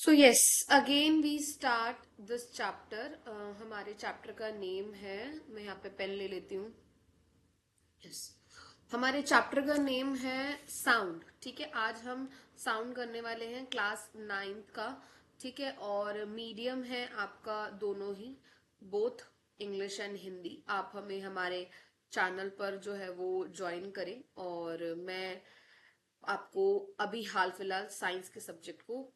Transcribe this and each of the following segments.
So yes, again we start this chapter. हमारे chapter का name है, मैं यहाँ पे पेन ले लेती हूँ। यस, हमारे चैप्टर का नेम है साउंड। ठीक है, आज हम साउंड करने वाले हैं क्लास 9th का। ठीक है, और मीडियम है आपका दोनों ही, बोथ इंग्लिश एंड हिंदी। आप हमें हमारे चैनल पर जो है वो ज्वाइन करें। और मैं आपको अभी हाल फिलहाल साइंस के सब्जेक्ट को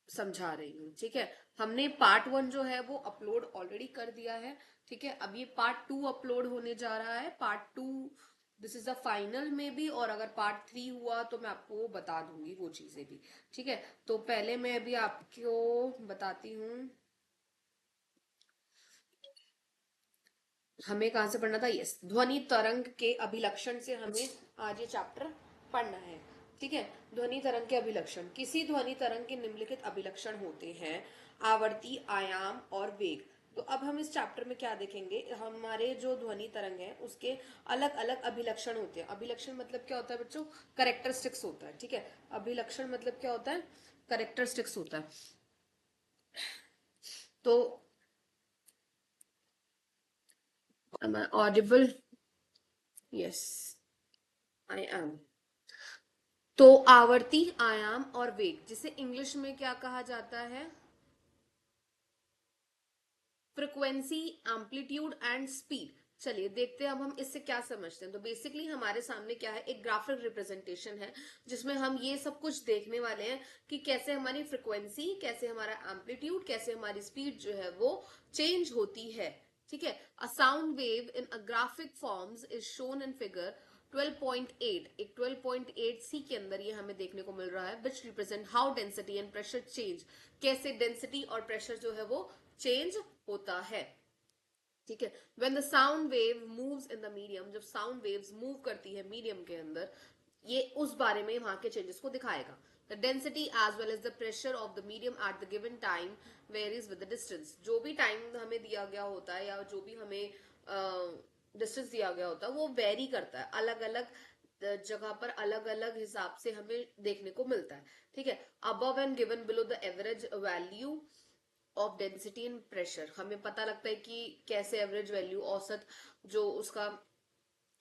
समझा रही हूँ। ठीक है, हमने पार्ट 1 जो है वो अपलोड ऑलरेडी कर दिया है। ठीक है, अब ये पार्ट 2 अपलोड होने जा रहा है। Part 2 this is the final में भी, और अगर पार्ट 3 हुआ तो मैं आपको वो बता दूंगी वो चीजें भी। ठीक है, तो पहले मैं अभी आपको बताती हूँ हमें कहाँ से पढ़ना था। यस, ध्वनि तरंग के अभिलक्षण से हमें आज ये चैप्टर पढ़ना है। ठीक है, ध्वनि तरंग के अभिलक्षण। किसी ध्वनि तरंग के निम्नलिखित अभिलक्षण होते हैं: आवर्ती, आयाम और वेग। तो अब हम इस चैप्टर में क्या देखेंगे, हमारे जो ध्वनि तरंग है उसके अलग अलग अभिलक्षण होते हैं। अभिलक्षण मतलब क्या होता है बच्चों? करेक्टरिस्टिक्स होता है। ठीक है, अभिलक्षण मतलब क्या होता है? करेक्टरिस्टिक्स होता है। तो am I audible? Yes, I am. तो आवर्ती, आयाम और वेग, जिसे इंग्लिश में क्या कहा जाता है? Frequency, amplitude and speed. चलिए देखते हैं अब हम इससे क्या समझते हैं। तो बेसिकली हमारे सामने क्या है, एक ग्राफिक रिप्रेजेंटेशन है जिसमें हम ये सब कुछ देखने वाले हैं कि कैसे हमारी फ्रिक्वेंसी, कैसे हमारा एम्पलीट्यूड, कैसे हमारी स्पीड जो है वो चेंज होती है। ठीक है, अ sound wave in a graphic forms is shown in figure 12.8। एक 12.8 सी के अंदर ये हमें देखने को मिल रहा है, which represent how density and pressure change. कैसे डेंसिटी और प्रेशर जो है वो चेंज होता है। ठीक है, when the sound wave moves in the medium, जब साउंड वेव्स मूव करती है मीडियम के अंदर, ये उस बारे में वहां के चेंजेस को दिखाएगा। The density as well as the pressure of the medium at the given time varies with the distance. जो भी टाइम हमें दिया गया होता है या जो भी हमें डिस्टेंस दिया गया होता है वो वेरी करता है, अलग अलग जगह पर अलग अलग हिसाब से हमें देखने को मिलता है। ठीक है, above and given below the average value of density and pressure, हमें पता लगता है कि कैसे एवरेज वैल्यू, औसत जो उसका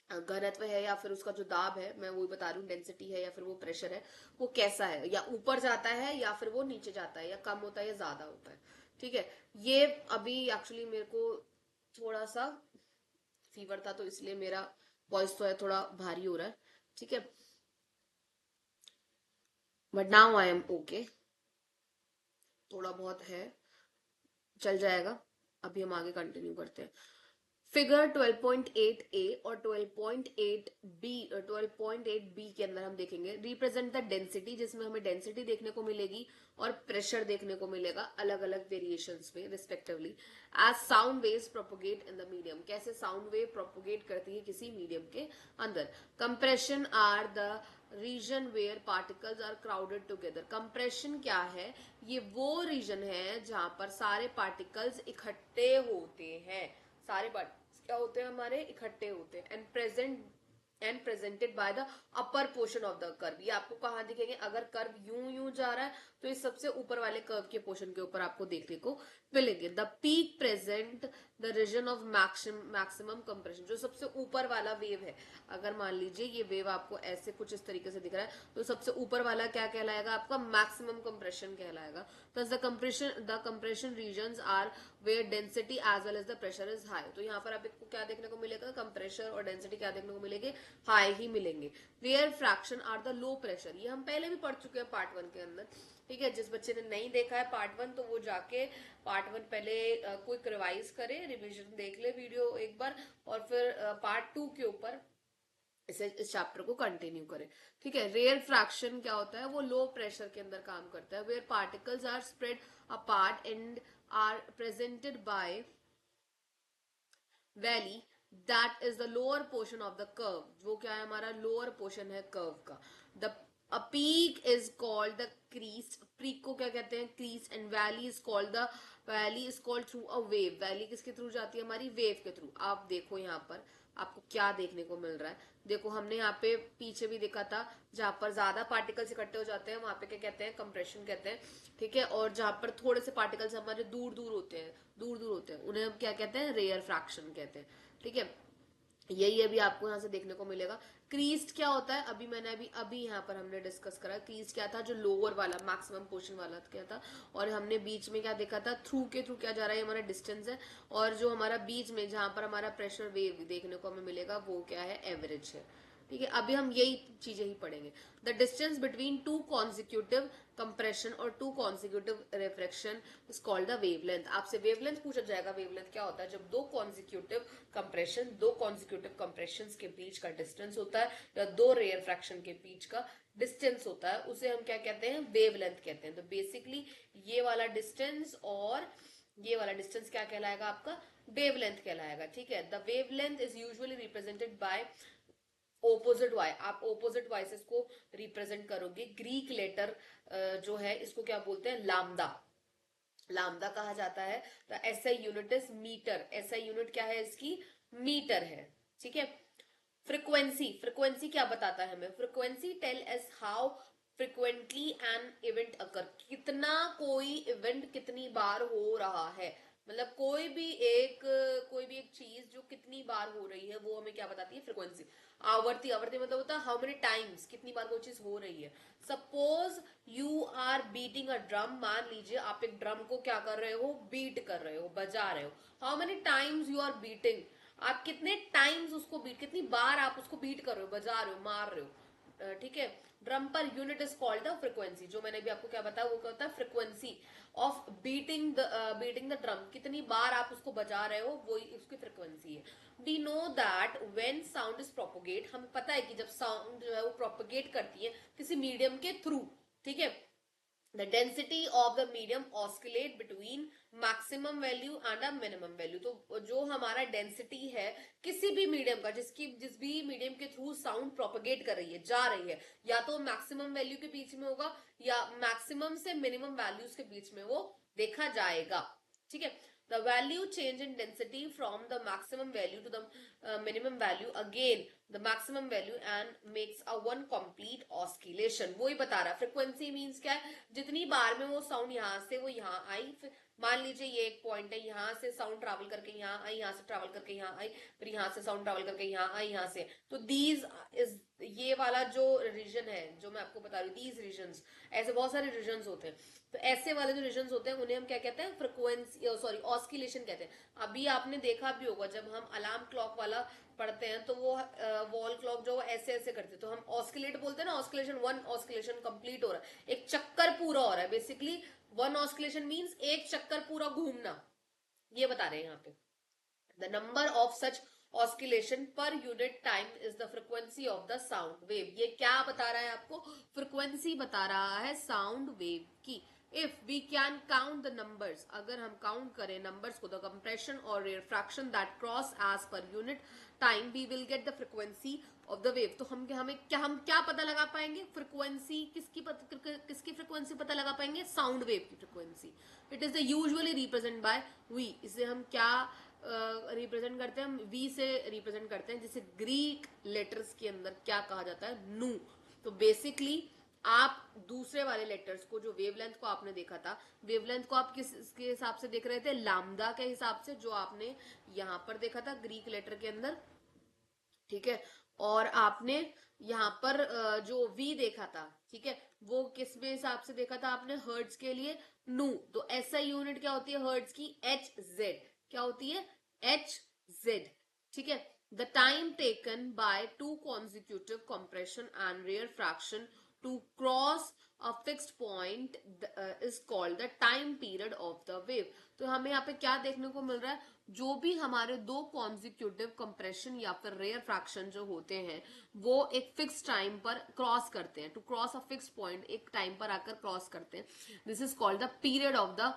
घनत्व है या फिर उसका जो दाब है, मैं वही बता रही हूँ, डेंसिटी है या फिर वो प्रेशर है, वो कैसा है, या ऊपर जाता है या फिर वो नीचे जाता है, या कम होता है या ज्यादा होता है। ठीक है, ये अभी एक्चुअली मेरे को थोड़ा सा फीवर था तो इसलिए मेरा वॉइस तो है थोड़ा भारी हो रहा है। ठीक है, but now I am okay, थोड़ा बहुत है, चल जाएगा। अभी हम आगे कंटिन्यू करते हैं। फिगर 12.8 ए और 12.8 बी, 12.8 बी के अंदर हम देखेंगे रिप्रेजेंट द डेंसिटी, जिसमें हमें डेंसिटी देखने को मिलेगी और प्रेशर देखने को मिलेगा अलग अलग वेरिएशंस में respectively. As sound waves propagate in the medium, कैसे साउंड वेव प्रोपोगेट करती है किसी मीडियम के अंदर। Compression are the region where particles are crowded together. Compression क्या है? ये वो रीजन है जहां पर सारे पार्टिकल्स इकट्ठे होते हैं, सारे पार्टिकल्स क्या होते हैं हमारे, इकट्ठे होते हैं। And presented by the upper portion of the curve. ये आपको कहाँ दिखेंगे? अगर कर्व यूं यूं जा रहा है तो ये सबसे ऊपर वाले कर्व के पोर्शन के ऊपर आपको देखने को मिलेंगे। The peak present the region of maximum compression, जो सबसे ऊपर वाला वेव है। अगर मान लीजिए ये वेव आपको ऐसे कुछ इस तरीके से दिख रहा है तो सबसे ऊपर वाला क्या कहलाएगा? आपका मैक्सिमम कंप्रेशन कहलाएगा। Thus the compression regions are where density as well as the pressure is high। तो यहाँ पर आपको क्या देखने को मिलेगा? कंप्रेशर और डेंसिटी क्या देखने को मिलेंगे? हाई ही मिलेंगे। Rarefaction are the low pressure, ये हम पहले भी पढ़ चुके हैं पार्ट 1 के अंदर। ठीक है, जिस बच्चे ने नहीं देखा है पार्ट 1 तो वो जाके पार्ट 1 पहले क्विक रिवाइज करे, रिविजन देख ले वीडियो एक बार, और फिर पार्ट 2 के ऊपर इस चैप्टर को कंटिन्यू करें। ठीक है, रेयर फ्रैक्शन क्या होता है? वो लो प्रेशर के अंदर काम करता है, where particles are spread apart and are presented by valley, that is the lower portion of the curve. वो क्या है? हमारा लोअर पोर्शन है कर्व का। The a peak is called the crest, peak को क्या कहते हैं? Crest. And valley is called the, valley is called trough a wave. Valley किसके थ्रू जाती है? हमारी वेव के थ्रू। आप देखो यहाँ पर आपको क्या देखने को मिल रहा है। देखो हमने यहाँ पे पीछे भी देखा था, जहां पर ज्यादा पार्टिकल्स इकट्ठे हो जाते हैं वहां पे क्या कहते हैं, कंप्रेशन कहते हैं, ठीक है। और जहां पर थोड़े से पार्टिकल्स हमारे दूर दूर होते हैं, उन्हें हम क्या कहते हैं, रेयर फ्रैक्शन कहते हैं, ठीक है। यही अभी आपको यहाँ से देखने को मिलेगा। क्रीज्ड क्या होता है, अभी मैंने अभी यहाँ पर हमने डिस्कस करा। क्रीज्ड क्या था, जो लोअर वाला मैक्सिमम पोर्शन वाला क्या था, और हमने बीच में क्या देखा था, थ्रू क्या जा रहा है, हमारा डिस्टेंस है। और जो हमारा बीच में जहां पर हमारा प्रेशर वेव देखने को हमें मिलेगा वो क्या है, एवरेज है, ठीक है। अभी हम यही चीजें ही पढ़ेंगे। The distance between two consecutive compression और two consecutive rarefaction is called the wavelength. आपसे वेवलेंथ पूछा जाएगा। वेवलेंथ क्या होता है, जब दो कॉन्जिक्यूटिव कंप्रेशन के बीच का डिस्टेंस होता है, या दो रेयर फ्रैक्शन के बीच का डिस्टेंस होता है, उसे हम क्या कहते हैं, वेवलेंथ कहते हैं। तो बेसिकली ये वाला डिस्टेंस और ये वाला डिस्टेंस क्या कहलाएगा, आपका वेवलेंथ कहलाएगा, ठीक है। The wavelength is usually represented by opposite Y. आप ओपोजिट वाइसेस को रिप्रेजेंट करोगे। ग्रीक लेटर जो है इसको क्या बोलते हैं, लामदा। लामदा कहा जाता है। The SI unit is metre. SI unit क्या है इसकी, मीटर है, ठीक है। फ्रिक्वेंसी क्या बताता है हमें, frequency tells how frequently an event occur. कितना कोई इवेंट कितनी बार हो रहा है, मतलब कोई भी एक चीज जो कितनी बार हो रही है वो हमें क्या बताती है, फ्रिक्वेंसी। आवर्ती मतलब होता है हाउ मेनी टाइम्स, कितनी बार वो चीज हो रही है। Suppose you are beating a drum. मान लीजिए आप एक ड्रम को क्या कर रहे हो, बीट कर रहे हो, बजा रहे हो। How many times you are beating, आप कितने टाइम्स उसको बीट, कितनी बार आप उसको बीट कर रहे हो, बजा रहे हो, मार रहे हो, ठीक है। Drum per unit is called the frequency. जो मैंने भी आपको क्या बताया वो क्या होता है, frequency of beating the drum. कितनी बार आप उसको बजा रहे हो वो उसकी फ्रिक्वेंसी है। We know that when sound is propagate, हमें पता है कि जब साउंड जो है वो प्रोपोगेट करती है किसी मीडियम के थ्रू, ठीक है, the density of the medium oscillate between maximum value and a minimum value। तो जो हमारा डेंसिटी है किसी भी मीडियम का, जिस भी मीडियम के थ्रू साउंड प्रोपगेट कर रही है, जा रही है, या तो मैक्सिमम वैल्यू के बीच में होगा या मैक्सिमम से मिनिमम वैल्यूज के बीच में वो देखा जाएगा, ठीक है। The value change in density from the maximum value to the minimum value, again the maximum value, and makes a one complete oscillation। वो ही बता रहा है। फ्रिक्वेंसी मीन्स क्या है, जितनी बार में वो साउंड यहाँ से वो यहाँ आई, मान लीजिए ये एक पॉइंट है, यहाँ से साउंड ट्रैवल करके यहाँ आई, यहाँ से ट्रैवल करके यहाँ आई, फिर यहाँ से साउंड ट्रैवल करके यहाँ आई, यहाँ से, तो दीज इज, ये वाला जो रीजन है जो मैं आपको बता रही हूँ, दीज रीजन्स, ऐसे बहुत सारे रीजन्स होते हैं। तो ऐसे वाले जो रीजन्स होते हैं उन्हें हम क्या कहते हैं, फ्रिक्वेंसी सॉरी ऑस्किलेशन कहते हैं। अभी आपने देखा भी होगा जब हम अलार्म क्लॉक वाला पढ़ते हैं तो वो वॉल क्लॉक जो ऐसे ऐसे करते हैं तो हम ऑस्किलेट बोलते हैं ना। ऑस्किलेशन, वन ऑस्किलेशन कंप्लीट हो रहा है, एक चक्कर पूरा हो रहा है। बेसिकली वन ऑस्किलेशन मींस एक चक्कर पूरा घूमना, ये बता रहे हैं यहाँ पे। The number of such oscillation पर unit time is the frequency of the sound wave. ये क्या बता रहा है आपको, फ्रिक्वेंसी बता रहा है साउंड वेव की। If we can count the numbers, अगर हम काउंट करें नंबर्स को, द कंप्रेशन और refraction that cross as per unit time, we will get the frequency of the wave. तो हम क्या पता लगा पाएंगे, फ्रिक्वेंसी किसकी फ्रिक्वेंसी पता लगा पाएंगे, साउंड वेव की frequency. It is the usually represent by V. इसे हम क्या रिप्रेजेंट करते हैं, हम वी से रिप्रेजेंट करते हैं, जिसे ग्रीक लेटर्स के अंदर क्या कहा जाता है, नू। तो बेसिकली आप दूसरे वाले लेटर्स को, जो वेवलेंथ को आपने देखा था, वेवलेंथ को आप किसके हिसाब से देख रहे थे, लैम्डा के हिसाब से, जो आपने यहां पर देखा था ग्रीक लेटर के अंदर, ठीक है। और आपने यहाँ पर जो v देखा था, ठीक है, वो किस में हिसाब से देखा था आपने, हर्ट्ज के लिए नू। तो ऐसा यूनिट क्या होती है हर्ट्ज की, एच जेड। क्या होती है, एच जेड, ठीक है। The time taken by two consecutive compression and rarefaction to cross a fixed point is called the time period of the wave. तो हमें यहाँ पे क्या देखने को मिल रहा है, जो भी हमारे दो कॉन्जिक्यूटिव कंप्रेशन या फिर रेयर फ्रैक्शन जो होते हैं वो एक फिक्स टाइम पर क्रॉस करते हैं, to cross a fix point, एक टाइम पर आकर क्रॉस करते हैं। This is called the period of the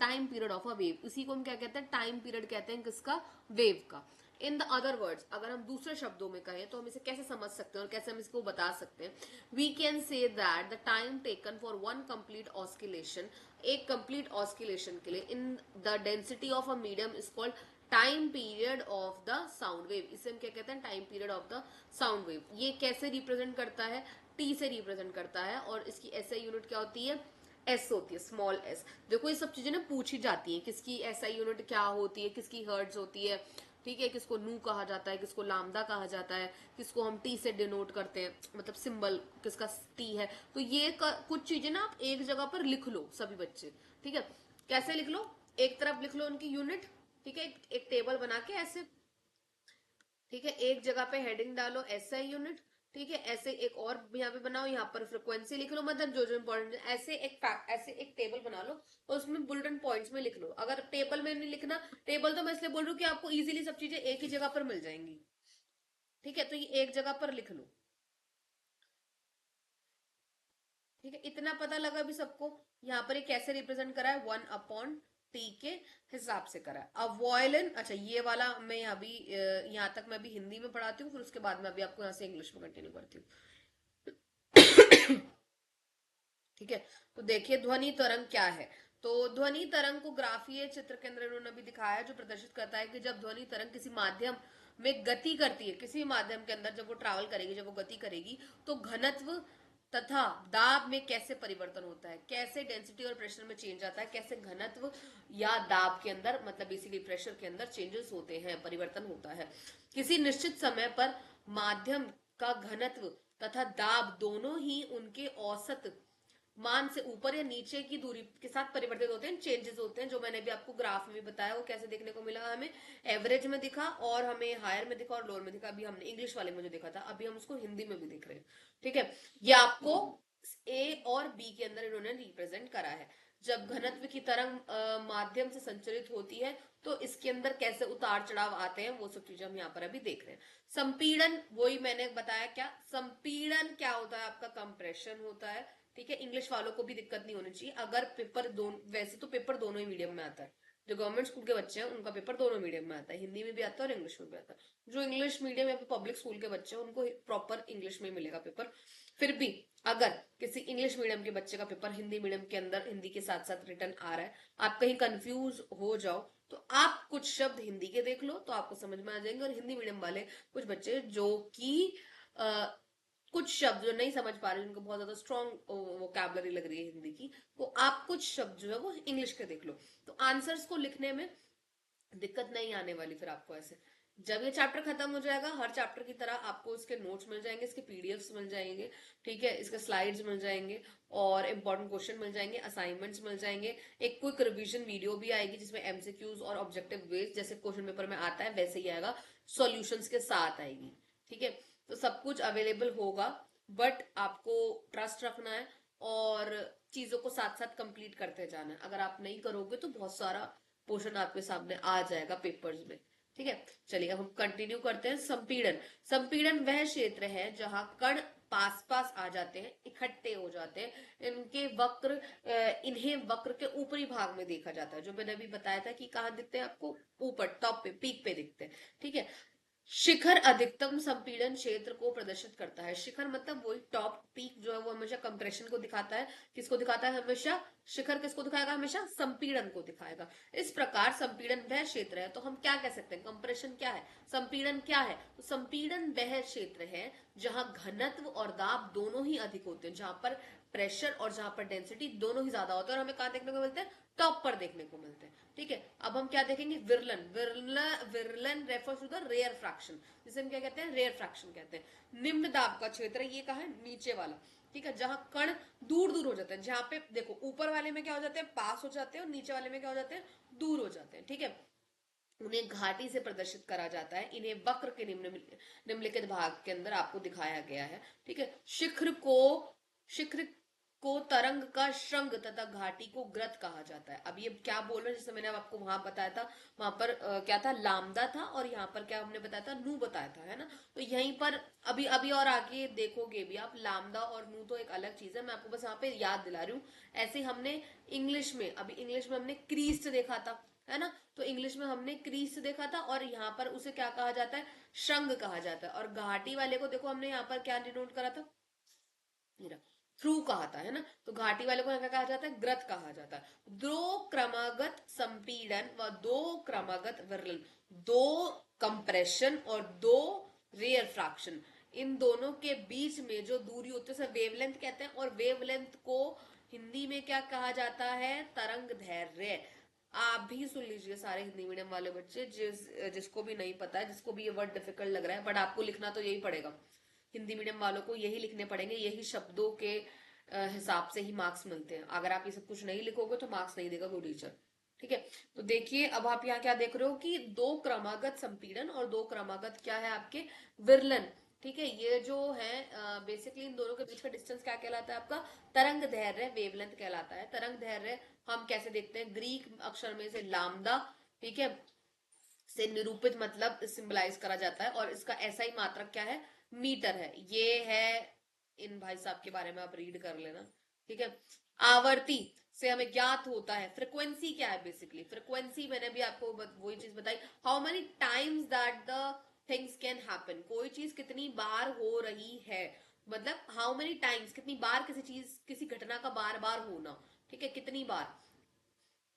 time period of a wave. इसी को हम क्या कहते हैं, टाइम पीरियड कहते हैं, किसका, वेव का। इन द अदर वर्ड्स, अगर हम दूसरे शब्दों में कहें तो हम इसे कैसे समझ सकते हैं और कैसे हम इसको बता सकते हैं, we can say that the time taken for one complete oscillation, एक कंप्लीट ऑस्किलेशन के लिए in the density of a medium is called time period of the sound wave, इसे हम क्या कहते हैं, time period of the sound wave. ये कैसे रिप्रेजेंट करता है, टी से रिप्रेजेंट करता है, और इसकी एसआई यूनिट क्या होती है, एस होती है, स्मॉल एस। देखो ये सब चीजें ना पूछी जाती हैं, किसकी एसआई यूनिट क्या होती है, किसकी हर्ट्ज होती है, ठीक है, किसको नू कहा जाता है, किसको लामदा कहा जाता है, किसको हम टी से डिनोट करते हैं, मतलब सिंबल किसका टी है। तो ये कुछ चीजें ना आप एक जगह पर लिख लो सभी बच्चे, ठीक है। कैसे लिख लो, एक तरफ लिख लो उनकी यूनिट, ठीक है, एक टेबल बना के ऐसे, ठीक है, एक जगह पे हेडिंग डालो एसआई यूनिट, ठीक है, ऐसे एक और यहाँ पे बनाओ, यहाँ पर फ्रिक्वेंसी लिख लो, मतलब जो जो इंपॉर्टेंट है, ऐसे एक टेबल बना लो और उसमें बुलेटिन पॉइंट्स में लिख लो। अगर टेबल में नहीं लिखना, टेबल तो मैं इसलिए बोल रही हूँ कि आपको इजीली सब चीजें एक ही जगह पर मिल जाएंगी, ठीक है, तो ये एक जगह पर लिख लो, ठीक है। इतना पता लगा अभी सबको, यहाँ पर ये कैसे रिप्रेजेंट करा है, 1/T के हिसाब से करा है। अब वॉयलिन, अच्छा ये वाला मैं अभी यहाँ तक मैं अभी हिंदी में पढ़ाती हूँ, फिर उसके बाद में अभी आपको यहाँ से इंग्लिश में कंटिन्यू करती हूँ। ठीक है, तो देखिए ध्वनि तरंग क्या है। तो ध्वनि तरंग को ग्राफीय चित्र के अंदर इन्होंने भी दिखाया है, जो प्रदर्शित करता है कि जब ध्वनि तरंग किसी माध्यम में गति करती है, किसी भी माध्यम के अंदर जब वो ट्रैवल करेगी, जब वो गति करेगी, तो घनत्व तथा दाब में कैसे परिवर्तन होता है, कैसे डेंसिटी और प्रेशर में चेंज आता है, कैसे घनत्व या दाब के अंदर, मतलब बेसिकली प्रेशर के अंदर चेंजेस होते हैं, परिवर्तन होता है। किसी निश्चित समय पर माध्यम का घनत्व तथा दाब दोनों ही उनके औसत मान से ऊपर या नीचे की दूरी के साथ परिवर्तित होते हैं, चेंजेस होते हैं, जो मैंने भी आपको ग्राफ में भी बताया। वो कैसे देखने को मिला हमें, एवरेज में दिखा, और हमें हायर में दिखा और लोअर में दिखा। अभी हमने इंग्लिश वाले में जो देखा था, अभी हम उसको हिंदी में भी देख रहे हैं, ठीक है। ये आपको ए और बी के अंदर इन्होंने रिप्रेजेंट करा है। जब घनत्व की तरंग माध्यम से संचरित होती है, तो इसके अंदर कैसे उतार चढ़ाव आते हैं, वो सब चीजें हम यहाँ पर अभी देख रहे हैं। संपीड़न, वही मैंने बताया, क्या संपीड़न क्या होता है, आपका कंप्रेशन होता है, ठीक है। इंग्लिश वालों को भी दिक्कत नहीं होनी चाहिए, अगर पेपर दोनों, वैसे तो पेपर दोनों ही मीडियम में आता है, जो गवर्नमेंट स्कूल के बच्चे हैं उनका पेपर दोनों मीडियम में आता है, हिंदी में भी आता है और इंग्लिश में भी आता है। जो इंग्लिश मीडियम या फिर पब्लिक स्कूल के बच्चे हैं उनको प्रॉपर इंग्लिश में मिलेगा पेपर। फिर भी अगर किसी इंग्लिश मीडियम के बच्चे का पेपर हिंदी मीडियम के अंदर हिंदी के साथ साथ रिटर्न आ रहा है, आप कहीं कंफ्यूज हो जाओ, तो आप कुछ शब्द हिंदी के देख लो तो आपको समझ में आ जाएंगे। और हिंदी मीडियम वाले कुछ बच्चे जो कि कुछ शब्द जो नहीं समझ पा रहे, उनको बहुत ज्यादा स्ट्रॉन्ग वोकैबुलरी लग रही है हिंदी की, तो आप कुछ शब्द जो है वो इंग्लिश के देख लो, तो आंसर्स को लिखने में दिक्कत नहीं आने वाली। फिर आपको ऐसे जब ये चैप्टर खत्म हो जाएगा, हर चैप्टर की तरह आपको इसके नोट्स मिल जाएंगे, इसके पीडीएफ्स मिल जाएंगे, ठीक है, इसके स्लाइड्स मिल जाएंगे, और इंपॉर्टेंट क्वेश्चन मिल जाएंगे, असाइनमेंट्स मिल जाएंगे, एक क्विक रिवीजन वीडियो भी आएगी जिसमें एमसीक्यूज और ऑब्जेक्टिव बेस्ड जैसे क्वेश्चन पेपर में आता है वैसे ही आएगा, सॉल्यूशंस के साथ आएगी, ठीक है। तो सब कुछ अवेलेबल होगा, बट आपको ट्रस्ट रखना है और चीजों को साथ साथ कंप्लीट करते जाना है। अगर आप नहीं करोगे तो बहुत सारा पोर्शन आपके सामने आ जाएगा पेपर्स में, ठीक है। चलिए अब हम कंटिन्यू करते हैं। संपीड़न, संपीड़न वह क्षेत्र है जहां कण पास पास आ जाते हैं, इकट्ठे हो जाते हैं, इनके वक्र इन्हें वक्र के ऊपरी भाग में देखा जाता है, जो मैंने अभी बताया था कि कहाँ दिखते हैं आपको, ऊपर टॉप पे, पीक पे दिखते हैं, ठीक है। शिखर अधिकतम संपीड़न क्षेत्र को प्रदर्शित करता है। शिखर मतलब वही टॉप, पीक जो है वो हमेशा कंप्रेशन को दिखाता है। किसको दिखाता है हमेशा, शिखर किसको दिखाएगा, हमेशा संपीड़न को दिखाएगा। इस प्रकार संपीड़न वह क्षेत्र है, तो हम क्या कह सकते हैं, कंप्रेशन क्या है, संपीड़न क्या है, तो संपीड़न वह क्षेत्र है जहां घनत्व और दाब दोनों ही अधिक होते हैं, जहां पर प्रेशर और जहां पर डेंसिटी दोनों ही ज्यादा होते हैं, और हमें कहां देखने को मिलते हैं, टॉप पर देखने को मिलते हैं, ठीक है। अब हम क्या देखेंगे, विरलन, विरलन refers to the rarefaction, जिसे हम क्या कहते हैं, रेयर फ्रैक्शन कहते हैं। निम्न दाब का क्षेत्र, ये कहा है, नीचे वाला, ठीक है, जहां कण दूर दूर हो जाते हैं, जहां पे देखो ऊपर वाले में क्या हो जाते हैं, पास हो जाते हैं, और नीचे वाले में क्या हो जाते हैं, दूर हो जाते हैं, ठीक है। उन्हें घाटी से प्रदर्शित करा जाता है, इन्हें वक्र के निम्नलिखित भाग के अंदर आपको दिखाया गया है, ठीक है। शिखर को तरंग का श्रृंग तथा घाटी को ग्रत कहा जाता है। अब ये क्या बोल रहे हैं, जैसे मैंने आपको वहां बताया था, वहां पर क्या था, लामदा था, और यहाँ पर क्या हमने बताया था, नू बताया था, है ना। तो यहीं पर अभी अभी और आगे देखोगे भी आप, लामदा और नू तो एक अलग चीज है, मैं आपको बस यहाँ पे याद दिला रही हूँ। ऐसे हमने इंग्लिश में, अभी इंग्लिश में हमने क्रीस्ट देखा था, है ना, तो इंग्लिश में हमने क्रीस देखा था, और यहाँ पर उसे क्या कहा जाता है, श्रृंग कहा जाता है। और घाटी वाले को देखो हमने यहाँ पर क्या डिनोट करा था, थ्रू कहा है ना, तो घाटी वाले को यहाँ क्या कहा जाता है, ग्रत कहा जाता है। दो क्रमागत संपीड़न व दो क्रमागत विरलन, दो कंप्रेशन और दो रेयर फ्रैक्शन, इन दोनों के बीच में जो दूरी होती है उसे वेवलेंथ कहते हैं। और वेवलेंथ को हिंदी में क्या कहा जाता है, तरंग दैर्घ्य। आप भी सुन लीजिए सारे हिंदी मीडियम वाले बच्चे, जिसको भी नहीं पता है, जिसको भी ये वर्ड डिफिकल्ट लग रहा है, बट आपको लिखना तो यही पड़ेगा। हिंदी मीडियम वालों को यही लिखने पड़ेंगे, यही शब्दों के हिसाब से ही मार्क्स मिलते हैं। अगर आप ये सब कुछ नहीं लिखोगे तो मार्क्स नहीं देगा कोई टीचर। ठीक है, तो देखिए अब आप यहाँ क्या देख रहे हो कि दो क्रमागत संपीड़न और दो क्रमागत क्या है आपके, विरलन। ठीक है, ये जो है बेसिकली इन दोनों के बीच का डिस्टेंस क्या कहलाता है आपका, तरंग दैर्घ्य, वेवलेंथ कहलाता है। तरंग दैर्घ्य हम कैसे देखते हैं, ग्रीक अक्षर में से लामदा, ठीक है, से निरूपित मतलब सिंबलाइज करा जाता है। और इसका ऐसा ही मात्रक क्या है, मीटर है। ये है, इन भाई साहब के बारे में आप रीड कर लेना। ठीक है, आवर्ती से हमें ज्ञात होता है, फ्रिक्वेंसी क्या है, बेसिकली फ्रिक्वेंसी मैंने भी आपको वही चीज बताई, how many times that the things can happen, कोई चीज कितनी बार हो रही है, मतलब हाउ मेनी टाइम्स, कितनी बार किसी चीज, किसी घटना का बार बार होना। ठीक है, कितनी बार,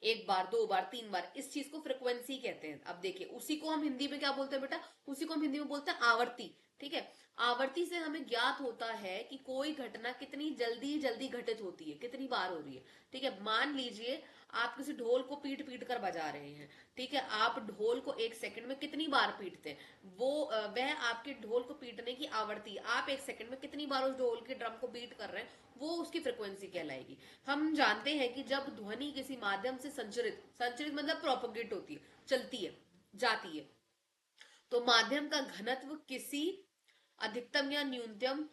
एक बार, दो बार, तीन बार, इस चीज को फ्रिक्वेंसी कहते हैं। अब देखिए उसी को हम हिंदी में क्या बोलते हैं बेटा, उसी को हम हिंदी में बोलते हैं आवर्ती। ठीक है, आवर्ती से हमें ज्ञात होता है कि कोई घटना कितनी जल्दी जल्दी घटित होती है, कितनी बार हो रही है। ठीक है, मान लीजिए आप किसी ढोल को पीट पीट कर बजा रहे हैं। ठीक है, आप ढोल को एक सेकंड में कितनी बार पीटते हैं, वो वह आपके ढोल को पीटने की आवर्ती, आप एक सेकंड में कितनी बार उस ढोल के ड्रम को बीट कर रहे हैं, वो उसकी फ्रिक्वेंसी कहलाएगी। हम जानते हैं कि जब ध्वनि किसी माध्यम से संचरित, संचरित मतलब प्रोपोगेट होती है, चलती है, जाती है, तो माध्यम का घनत्व किसी अधिकतम या न्यूनतम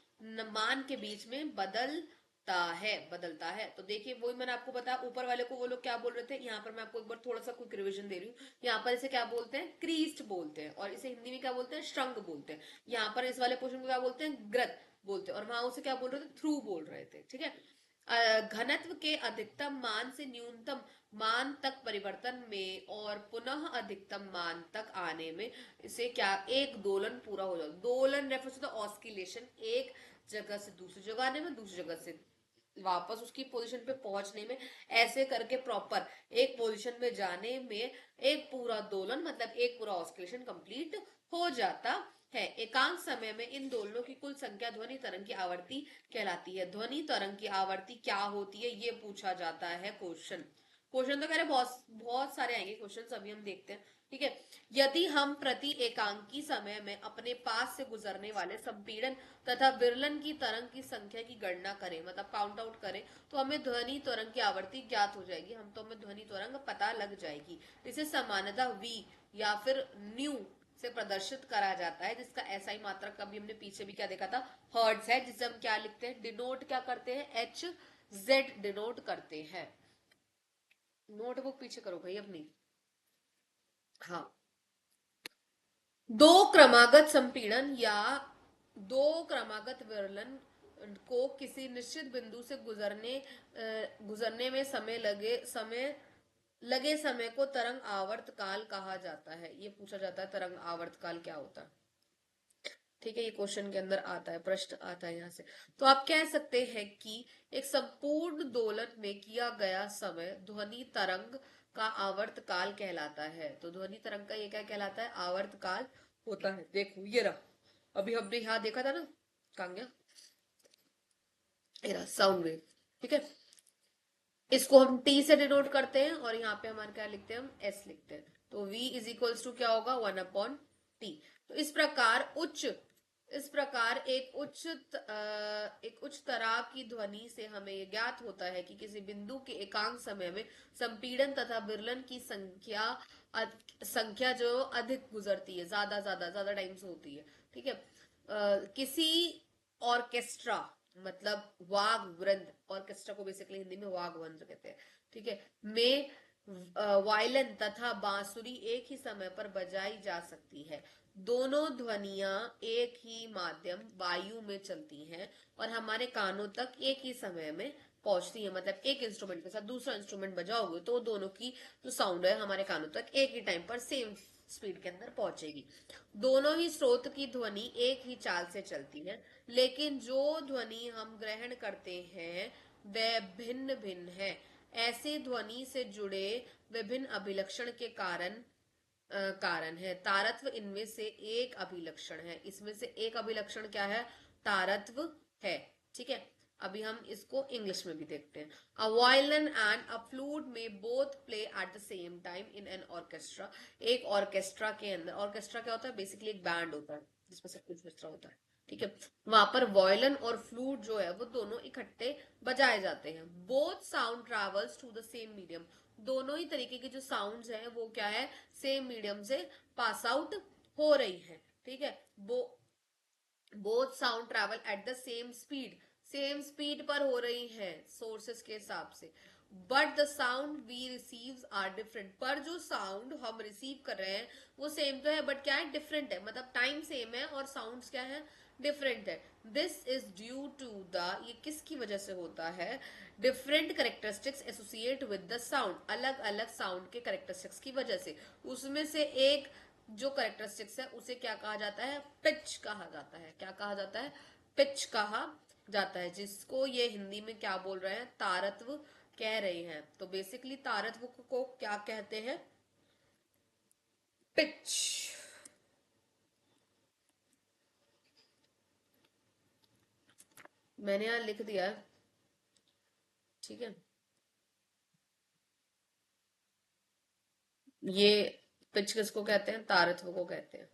मान के बीच में बदलता है। तो देखिए वही मैंने आपको बताया, ऊपर वाले को वो लोग क्या बोल रहे थे, यहाँ पर मैं आपको एक बार थोड़ा सा क्विक रिवीजन दे रही हूँ। यहाँ पर इसे क्या बोलते हैं, क्रीस्ट बोलते हैं, और इसे हिंदी में क्या बोलते हैं, श्रृंग बोलते हैं। यहाँ पर इस वाले पोर्शन को क्या बोलते हैं, ग्रत बोलते हैं, और वहां उसे क्या बोल रहे थे, थ्रू बोल रहे थे। ठीक है, घनत्व के अधिकतम मान से न्यूनतम मान तक परिवर्तन में और पुनः अधिकतम मान तक आने में इसे क्या, एक दोलन पूरा हो जाता। दोलन रेफर्स टू द ऑस्किलेशन, एक जगह से दूसरी जगह आने में, दूसरी जगह से वापस उसकी पोजीशन पे पहुंचने में, ऐसे करके प्रॉपर एक पोजीशन में जाने में एक पूरा दोलन मतलब एक पूरा ऑस्किलेशन कंप्लीट हो जाता है। एकांक समय में इन दोलनों की कुल संख्या ध्वनि तरंग की आवर्ती कहलाती है। ध्वनि तरंग की आवर्ती क्या होती है, ये पूछा जाता है क्वेश्चन। क्वेश्चन तो कह रहे बहुत बहुत सारे आएंगे क्वेश्चन, अभी हम देखते हैं। ठीक है, यदि हम प्रति एकांकी समय में अपने पास से गुजरने वाले संपीड़न तथा विरलन की तरंग की संख्या की गणना करें, मतलब काउंट आउट करें, तो हमें ध्वनि तरंग की आवर्ती ज्ञात हो जाएगी, हम तो हमें ध्वनि तरंग पता लग जाएगी। इसे सामान्यतः v या फिर न्यू से प्रदर्शित करा जाता है, जिसका ऐसा ही मात्रक कभी हमने पीछे भी क्या देखा था, हर्ट्ज है, जिसे हम क्या लिखते हैं, डिनोट क्या करते हैं, एच जेड डिनोट करते हैं। नोटबुक पीछे करो भाई अपनी। हाँ, दो क्रमागत संपीड़न या दो क्रमागत विरलन को किसी निश्चित बिंदु से गुजरने में लगे समय को तरंग आवर्त काल कहा जाता है। ये पूछा जाता है तरंग आवर्त काल क्या होता है। ठीक है, ये क्वेश्चन के अंदर आता है, प्रश्न आता है यहाँ से। तो आप कह सकते हैं कि एक संपूर्ण दोलन में किया गया समय ध्वनि तरंग का आवर्त काल कहलाता है। तो ध्वनि तरंग का ये क्या कहलाता है, आवर्त काल होता है। देखो ये रहा, अभी हमने यहाँ देखा था ना, कहाँ गया, ये रहा साउंड वेव। ठीक है, इसको हम टी से डिनोट करते हैं, और यहाँ पे हमारे क्या लिखते हैं, हम एस लिखते हैं। तो v इज इक्वल्स टू क्या होगा, 1/t। तो इस प्रकार एक उच्च तराव की ध्वनि से हमें यह ज्ञात होता है कि किसी बिंदु के एकांक समय में संपीड़न तथा विरलन की संख्या जो अधिक गुजरती है, ज्यादा टाइम से होती है। ठीक है, किसी ऑर्केस्ट्रा मतलब वाग वृंद, ऑर्केस्ट्रा को बेसिकली हिंदी में वाग वृंद कहते हैं। ठीक है, में वायलिन तथा बांसुरी एक ही समय पर बजाई जा सकती है। दोनों ध्वनियां एक ही माध्यम वायु में चलती हैं और हमारे कानों तक एक ही समय में पहुंचती है। मतलब एक इंस्ट्रूमेंट के साथ दूसरा इंस्ट्रूमेंट बजाओगे तो दोनों की जो साउंड है हमारे कानों तक एक ही टाइम पर सेम स्पीड के अंदर पहुंचेगी। दोनों ही स्रोत की ध्वनि एक ही चाल से चलती है, लेकिन जो ध्वनि हम ग्रहण करते हैं वह भिन्न भिन्न है। ऐसी ध्वनि से जुड़े विभिन्न अभिलक्षण के कारण है। तारत्व इनमें से एक अभिलक्षण है। इसमें से एक अभिलक्षण क्या है? तारत्व है। ठीक है, अभी हम इसको इंग्लिश में भी देखते हैं। अ वायलिन एंड अ फ्लूट में both play at the same time in an orchestra. एक ऑर्केस्ट्रा के अंदर, ऑर्केस्ट्रा क्या होता है? बेसिकली एक बैंड होता है जिसमें सब कुछ मिश्रा होता है। ठीक है, वहां पर वायलिन और फ्लूट जो है वो दोनों इकट्ठे बजाए जाते हैं। Both sound travels to the same medium. दोनों ही तरीके के जो साउंड्स हैं वो क्या है? सेम मीडियम से पास आउट हो रही है। ठीक है, both sound travel at the same speed. Same speed पर हो रही है सोर्सेस के हिसाब से। But the sound we receive are different. पर जो साउंड हम रिसीव कर रहे हैं वो सेम तो है, बट क्या है? डिफरेंट है। मतलब टाइम सेम है और साउंड्स क्या है? डिफरेंट है। This is due to the, ये किसकी वजह से होता है? Different characteristics associate with the sound. अलग अलग साउंड के करेक्टरिस्टिक्स की वजह से। उसमें से एक जो करेक्टरिस्टिक्स है उसे क्या कहा जाता है? पिच कहा जाता है। क्या कहा जाता है? पिच कहा जाता है, जिसको ये हिंदी में क्या बोल रहे हैं? तारत्व कह रहे हैं। तो बेसिकली तारत्व को क्या कहते हैं? पिच। मैंने यहां लिख दिया है। ठीक है, ये पिच किसको कहते हैं? तारत्व को कहते हैं।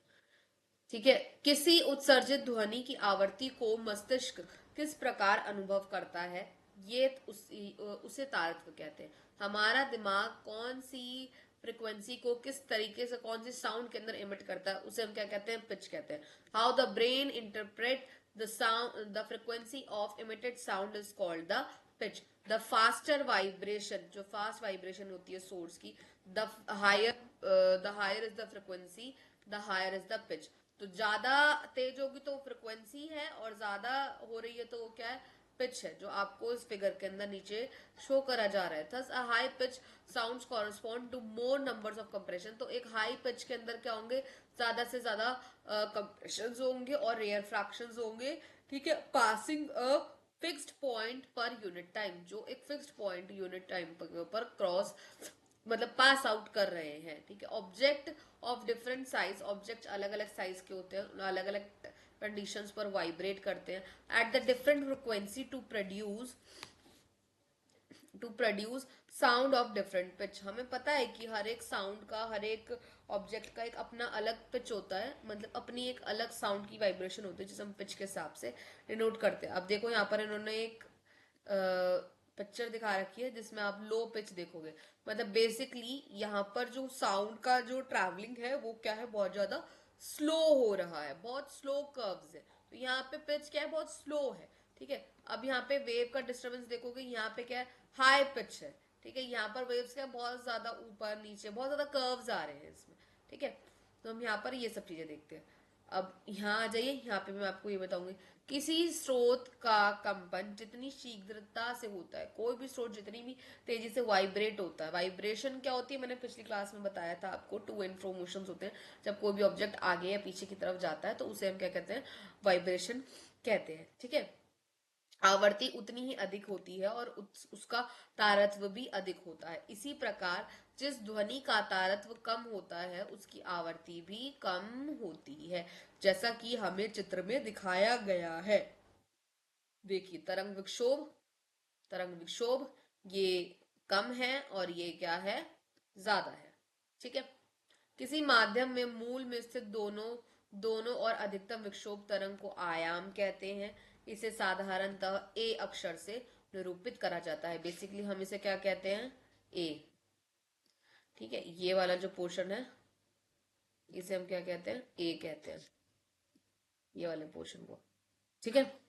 ठीक है, किसी उत्सर्जित ध्वनि की आवृत्ति को मस्तिष्क किस प्रकार अनुभव करता है, ये उसे तारत्व कहते हैं। हमारा दिमाग कौन सी फ्रिक्वेंसी को किस तरीके से, कौन सी साउंड के अंदर इमिट करता है, उसे हम क्या कहते हैं? पिच कहते हैं। How the brain interpret the sound, the frequency of emitted sound is called the pitch. The faster vibration, जो फास्ट वाइब्रेशन होती है सोर्स की, the higher is the frequency, the higher is the pitch. तो ज्यादा तेज होगी तो frequency है, और ज्यादा हो रही है तो वो क्या है? पिच है, जो आपको इस फिगर के अंदर नीचे शो करा जा रहा है। Thus a high pitch sounds correspond to more numbers of compression. तो एक हाई पिच के अंदर क्या होंगे? ज्यादा से ज्यादा कंप्रेशन होंगे और रेयर फ्रैक्शंस होंगे। ठीक है, पासिंग अ फिक्स्ड पॉइंट पर यूनिट टाइम। जो एक फिक्स्ड पॉइंट यूनिट टाइम पर क्रॉस, मतलब पास आउट कर रहे हैं। ठीक है, object of different size, object अलग अलग साइज के होते हैं, अलग अलग कंडीशंस पर वाइब्रेट करते हैं at the different frequency to produce sound of different pitch. हमें पता है कि हर एक साउंड का, हर एक ऑब्जेक्ट का एक अपना अलग पिच होता है, मतलब अपनी एक अलग साउंड की वाइब्रेशन होती है जिसे हम पिच के हिसाब से डिनोट करते हैं। अब देखो यहाँ पर इन्होंने एक पिक्चर दिखा रखी है जिसमें आप लो पिच देखोगे। मतलब बेसिकली यहाँ पर जो साउंड का जो ट्रैवलिंग है वो क्या है? बहुत ज्यादा स्लो हो रहा है, बहुत स्लो कर्व्स है। तो यहाँ पे पिच क्या है? बहुत स्लो है। ठीक है, अब यहाँ पे वेव का डिस्टर्बेंस देखोगे, यहाँ पे क्या है? हाई पिच है। ठीक है, यहाँ पर वेव्स क्या है? बहुत ज्यादा ऊपर नीचे, बहुत ज्यादा कर्व्स आ रहे हैं इसमें। ठीक है, तो हम यहाँ पर ये सब चीजें देखते हैं। अब यहाँ आ जाइए, यहाँ पे मैं आपको ये बताऊंगी। किसी स्रोत का कंपन जितनी शीघ्रता से होता है, कोई भी स्रोत जितनी भी तेजी से वाइब्रेट होता है। वाइब्रेशन क्या होती है? मैंने पिछली क्लास में बताया था आपको, टू एंड फ्रो मोशंस होते हैं। जब कोई भी ऑब्जेक्ट आगे या पीछे की तरफ जाता है तो उसे हम क्या कहते हैं? वाइब्रेशन कहते हैं। ठीक है, आवर्ती उतनी ही अधिक होती है और उसका तारत्व भी अधिक होता है। इसी प्रकार जिस ध्वनि का तारत्व कम होता है उसकी आवर्ती भी कम होती है, जैसा कि हमें चित्र में दिखाया गया है। देखिए, तरंग विक्षोभ ये कम है और ये क्या है? ज्यादा है। ठीक है, किसी माध्यम में मूल में स्थित दोनों दोनों और अधिकतम विक्षोभ तरंग को आयाम कहते हैं। इसे साधारणतः ए अक्षर से निरूपित करा जाता है। बेसिकली हम इसे क्या कहते हैं? ए। ठीक है, ये वाला जो पोर्शन है इसे हम क्या कहते हैं? ए कहते हैं, ये वाले पोर्शन को। ठीक है,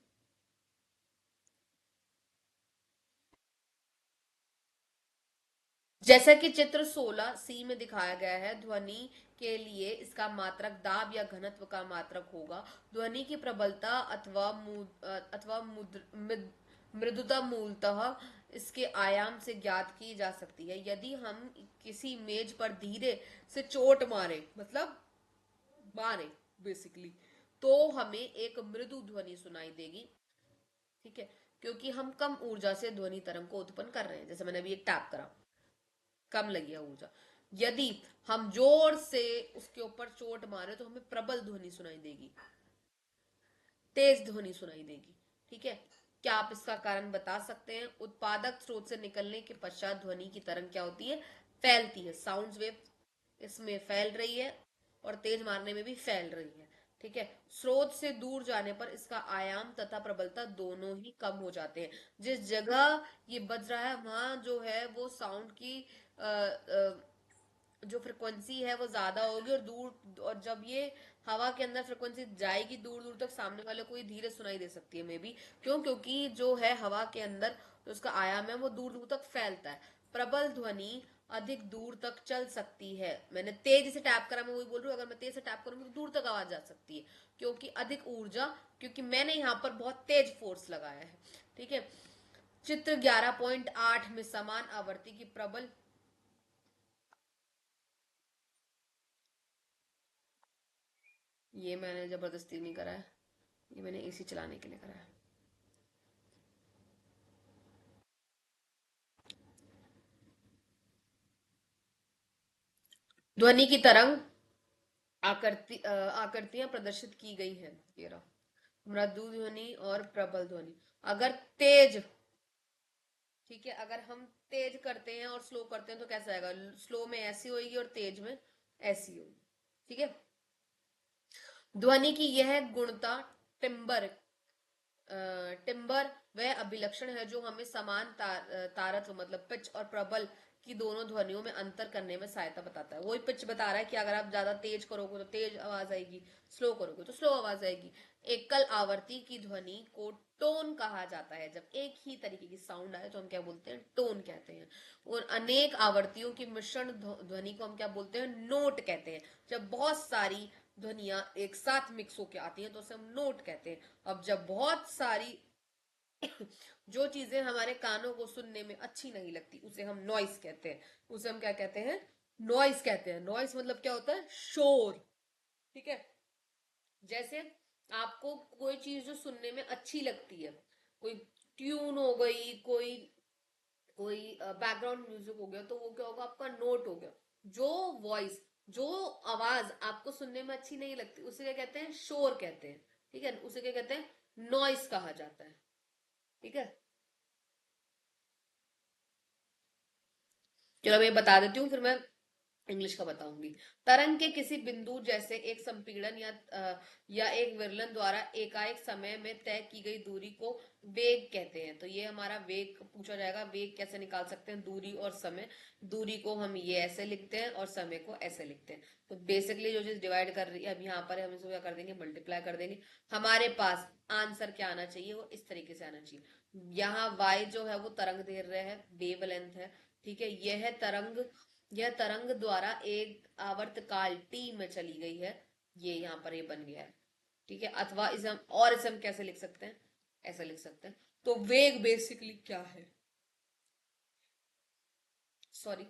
जैसा कि चित्र 16 सी में दिखाया गया है, ध्वनि के लिए इसका मात्रक दाब या घनत्व का मात्रक होगा। ध्वनि की प्रबलता अथवा मृदुता मूलतः इसके आयाम से ज्ञात की जा सकती है। यदि हम किसी मेज पर धीरे से चोट मारे, मतलब मारे बेसिकली, तो हमें एक मृदु ध्वनि सुनाई देगी। ठीक है, क्योंकि हम कम ऊर्जा से ध्वनि तरंग को उत्पन्न कर रहे हैं। जैसे मैंने अभी एक टैप करा, कम लगी है ऊर्जा। यदि हम जोर से उसके ऊपर चोट मारे तो हमें प्रबल ध्वनि सुनाई देगी, तेज ध्वनि सुनाई देगी। ठीक है, क्या आप इसका कारण बता सकते हैं? उत्पादक स्रोत से निकलने के पश्चात ध्वनि की तरंग क्या होती है? फैलती है। साउंड वेव इसमें फैल रही है और तेज मारने में भी फैल रही है। ठीक है, स्रोत से दूर जाने पर इसका आयाम तथा प्रबलता दोनों ही कम हो जाते हैं। जिस जगह ये बज रहा है वहां जो है वो साउंड की जो फ्रिक्वेंसी है वो ज्यादा होगी, और दूर, और जब ये हवा के अंदर फ्रिक्वेंसी जाएगी दूर दूर तक, सामने वाले को ये धीरे सुनाई दे सकती है मे बी। क्यों? क्योंकि जो है हवा के अंदर जो उसका आयाम है वो दूर दूर तक फैलता है। प्रबल ध्वनि अधिक दूर तक चल सकती है। मैंने तेज से टैप करा, मैं वही बोल रही हूँ, अगर मैं तेज से टैप करूंगी तो दूर तक आवाज जा सकती है, क्योंकि अधिक ऊर्जा, क्योंकि मैंने यहाँ पर बहुत तेज फोर्स लगाया है। ठीक है, चित्र 11.8 में समान आवृत्ति की प्रबल, ये मैंने जबरदस्ती नहीं करा है, ये मैंने एसी चलाने के लिए करा है। ध्वनि की तरंग आकृतियां प्रदर्शित की गई हैं। ये रहा मृदु ध्वनि और प्रबल ध्वनि। अगर तेज, ठीक है, अगर हम तेज करते हैं और स्लो करते हैं तो कैसा आएगा? स्लो में ऐसी होगी और तेज में ऐसी होगी। ठीक है, ध्वनि की यह गुणता टिम्बर टिम्बर वह अभिलक्षण है जो हमें समान तारत्व मतलब पिच और प्रबल की दोनों ध्वनियों में अंतर करने में सहायता बताता है। वही पिच बता रहा है कि अगर आप ज्यादा तेज करोगे तो तेज आवाज आएगी, स्लो करोगे तो स्लो आवाज आएगी। एकल आवर्ती की ध्वनि को टोन कहा जाता है। जब एक ही तरीके की साउंड आए तो हम क्या बोलते हैं? टोन कहते हैं। और अनेक आवर्तियों की मिश्रण ध्वनि को हम क्या बोलते हैं? नोट कहते हैं। जब बहुत सारी ध्वनियां एक साथ मिक्स होकर आती हैं तो उसे हम नोट कहते हैं। अब जब बहुत सारी जो चीजें हमारे कानों को सुनने में अच्छी नहीं लगती उसे हम नॉइस कहते हैं। उसे हम क्या कहते हैं? नॉइस कहते हैं। नॉइस मतलब क्या होता है? शोर। ठीक है, जैसे आपको कोई चीज जो सुनने में अच्छी लगती है, कोई ट्यून हो गई, कोई कोई बैकग्राउंड म्यूजिक हो गया, तो वो क्या होगा? आपका नोट हो गया। जो वॉइस, जो आवाज आपको सुनने में अच्छी नहीं लगती उसे क्या कहते हैं? शोर कहते हैं। ठीक है, उसे क्या कहते हैं? नॉइस कहा जाता है। ठीक है, चलो मैं बता देती हूँ, फिर मैं इंग्लिश का बताऊंगी। तरंग के किसी बिंदु जैसे एक संपीड़न या एक विरलन द्वारा एकाएक समय में तय की गई दूरी को वेग कहते हैं। तो ये हमारा वेग पूछा जाएगा। वेग कैसे निकाल सकते हैं? दूरी और समय। दूरी को हम ये ऐसे लिखते हैं और समय को ऐसे लिखते हैं। तो बेसिकली जो चीज डिवाइड कर रही है अब यहाँ पर हम इसको क्या कर देंगे? मल्टीप्लाई कर देंगे। हमारे पास आंसर क्या आना चाहिए? वो इस तरीके से आना चाहिए। यहाँ y जो है वो तरंग दैर्ध्य है, वेव लेंथ है। ठीक है, यह तरंग द्वारा एक आवर्त काल टी में चली गई है। ये यहाँ पर ये बन गया है। ठीक है, अथवा इसे हम कैसे लिख सकते हैं? ऐसा लिख सकते हैं। तो वेग बेसिकली क्या है? सॉरी,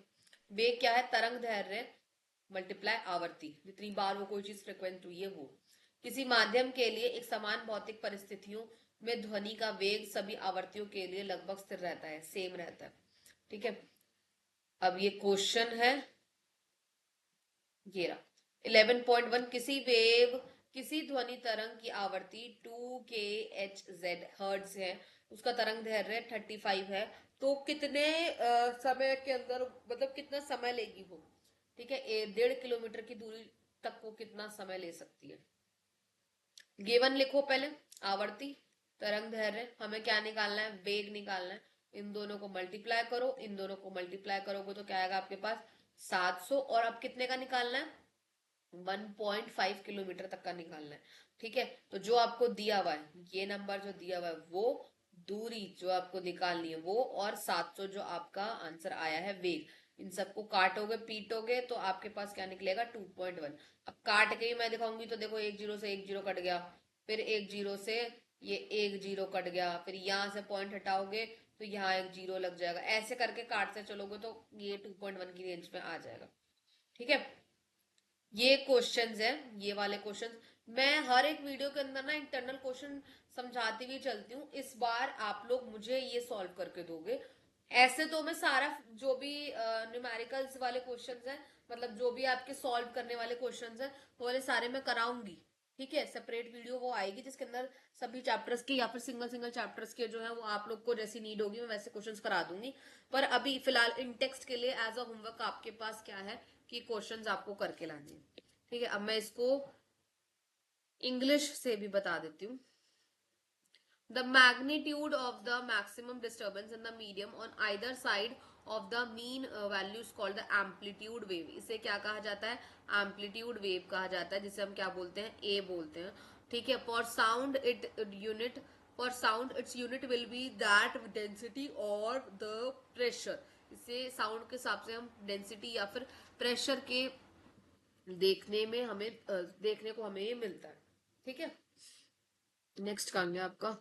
वेग क्या है? तरंग दैर्ध्य मल्टीप्लाई आवर्ती, जितनी बार वो कोई चीज फ्रिक्वेंट हुई है वो। किसी माध्यम के लिए एक समान भौतिक परिस्थितियों में ध्वनि का वेग सभी आवर्तियों के लिए लगभग स्थिर रहता है, सेम रहता है। ठीक है, अब ये क्वेश्चन है, ये रहा 11.1। किसी ध्वनि तरंग की आवृत्ति 2 kHz हर्ट्ज है, उसका तरंग दैर्ध्य 35 है, तो कितने समय के अंदर, मतलब कितना समय लेगी वो? ठीक है, 1.5 किलोमीटर की दूरी तक वो कितना समय ले सकती है? गिवन लिखो पहले। आवर्ती, तरंग दैर्ध्य, हमें क्या निकालना है? वेग निकालना है। इन दोनों को मल्टीप्लाई करो, इन दोनों को मल्टीप्लाई करोगे तो क्या आएगा आपके पास? 700। और अब कितने का निकालना है? 1.5 किलोमीटर तक का निकालना है। ठीक है, तो जो आपको दिया हुआ है, ये नंबर जो दिया हुआ है वो दूरी जो आपको निकालनी है वो, और 700 जो आपका आंसर आया है वेग, इन सबको काटोगे पीटोगे तो आपके पास क्या निकलेगा? 2.1। अब काट के ही मैं दिखाऊंगी तो देखो, एक जीरो से एक जीरो कट गया, फिर एक जीरो से ये एक जीरो कट गया, फिर यहाँ से पॉइंट हटाओगे तो यहाँ एक जीरो लग जाएगा, ऐसे करके काटते चलोगे तो ये 2.1 की रेंज में आ जाएगा। ठीक है, ये क्वेश्चंस है, ये वाले क्वेश्चंस मैं हर एक वीडियो के अंदर ना इंटरनल क्वेश्चन समझाती हुई चलती हूँ। इस बार आप लोग मुझे ये सॉल्व करके दोगे। ऐसे तो मैं सारा जो भी न्यूमेरिकल्स वाले क्वेश्चंस हैं, मतलब जो भी आपके सॉल्व करने वाले क्वेश्चंस हैं, वो वाले सारे मैं कराऊंगी। ठीक है, सेपरेट वीडियो वो आएगी जिसके अंदर सभी चैप्टर्स की या फिर सिंगल सिंगल चैप्टर्स के जो है वो आप लोग को जैसी नीड होगी मैं वैसे क्वेश्चंस करा दूंगी। पर अभी फिलहाल इन टेक्स्ट के लिए एज अ होमवर्क आपके पास क्या है कि क्वेश्चंस आपको करके लाने हैं। ठीक है, अब मैं इसको इंग्लिश से भी बता देती हूँ। The magnitude of the maximum disturbance in the medium on either side of the mean value is called the amplitude wave. इसे क्या कहा जाता है? Amplitude wave कहा जाता है, जिसे हम क्या बोलते हैं? A बोलते हैं। ठीक है, for sound its unit will be that density or the pressure. इसे साउंड के हिसाब से हम डेंसिटी या फिर प्रेशर के देखने में हमें देखने को हमें ये मिलता है। ठीक है, नेक्स्ट कहांगे आपका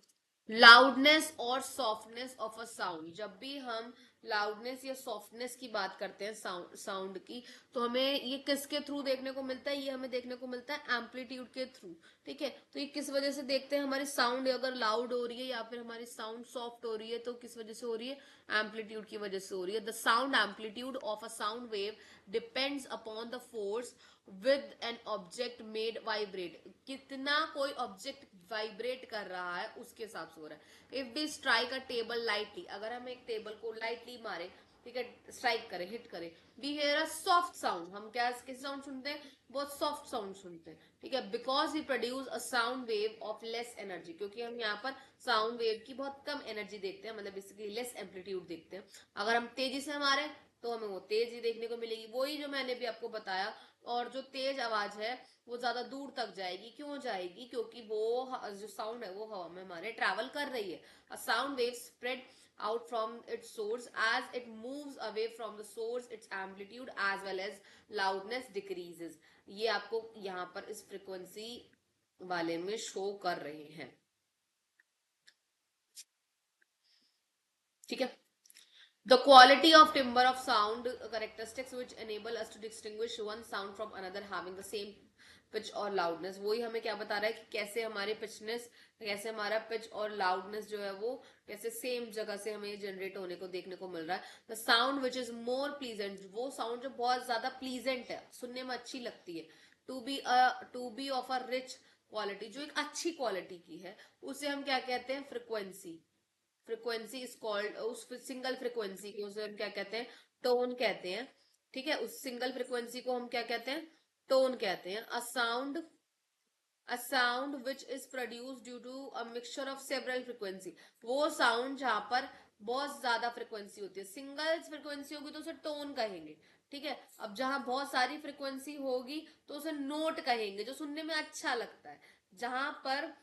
लाउडनेस और सॉफ्टनेस ऑफ अ साउंड। जब भी हम लाउडनेस या सॉफ्टनेस की बात करते हैं साउंड की, तो हमें ये किसके थ्रू देखने को मिलता है? ये हमें देखने को मिलता है एम्पलीट्यूड के थ्रू। ठीक है, तो ये किस वजह से देखते हैं? हमारी साउंड अगर लाउड हो रही है या फिर हमारी साउंड सॉफ्ट हो रही है तो किस वजह से हो रही है? एम्पलीट्यूड की वजह से हो रही है। The sound amplitude of a sound wave depends upon the force with an object made vibrate. कितना कोई ऑब्जेक्ट वाइब्रेट कर रहा है उसके हिसाब से हो रहा है। If we strike a table lightly, अगर हम एक टेबल को लाइटली मारे, ठीक है, स्ट्राइक करें, हिट करें, we hear a soft sound. हम क्या किस साउंड सुनते हैं? बहुत सॉफ्ट साउंड सुनते हैं। ठीक है, because we produce a sound wave of less energy, क्योंकि हम यहाँ पर साउंड वेव की बहुत कम एनर्जी देखते हैं, मतलब बेसिकली लेस एम्पलीट्यूड देखते हैं। अगर हम तेजी से मारे तो हमें वो तेज ही देखने को मिलेगी, वही जो मैंने भी आपको बताया। और जो तेज आवाज है वो ज्यादा दूर तक जाएगी। क्यों जाएगी? क्योंकि वो जो साउंड है वो हवा में हमारे ट्रैवल कर रही है। अ sound wave spread out from its source. As it moves away from the source, its amplitude as well as loudness decreases. ये आपको यहाँ पर इस फ्रीक्वेंसी वाले में शो कर रहे हैं। ठीक है, the quality of timbre of sound characteristics which enable us to distinguish one sound from another having the same pitch और लाउडनेस। वही हमें क्या बता रहा है कि कैसे हमारे पिचनेस, कैसे हमारा पिच और लाउडनेस जो है वो कैसे सेम जगह से हमें जनरेट होने को देखने को मिल रहा है। The sound which is more pleasant, वो साउंड जो बहुत ज्यादा प्लीजेंट है, सुनने में अच्छी लगती है, to be of a rich quality, जो एक अच्छी क्वालिटी की है, उसे हम क्या कहते हैं? फ्रिक्वेंसी। फ्रिक्वेंसी इज कॉल्ड, उस सिंगल फ्रिक्वेंसी को उसे हम क्या कहते हैं? टोन कहते हैं। ठीक है, उस सिंगल फ्रिक्वेंसी को हम क्या कहते हैं? टोन कहते हैं। A sound which is produce due to a mixture of several frequency, वो साउंड जहां पर बहुत ज्यादा फ्रिक्वेंसी होती है, सिंगल फ्रिक्वेंसी होगी तो उसे टोन कहेंगे। ठीक है, अब जहां बहुत सारी फ्रिक्वेंसी होगी तो उसे नोट कहेंगे, जो सुनने में अच्छा लगता है। जहां पर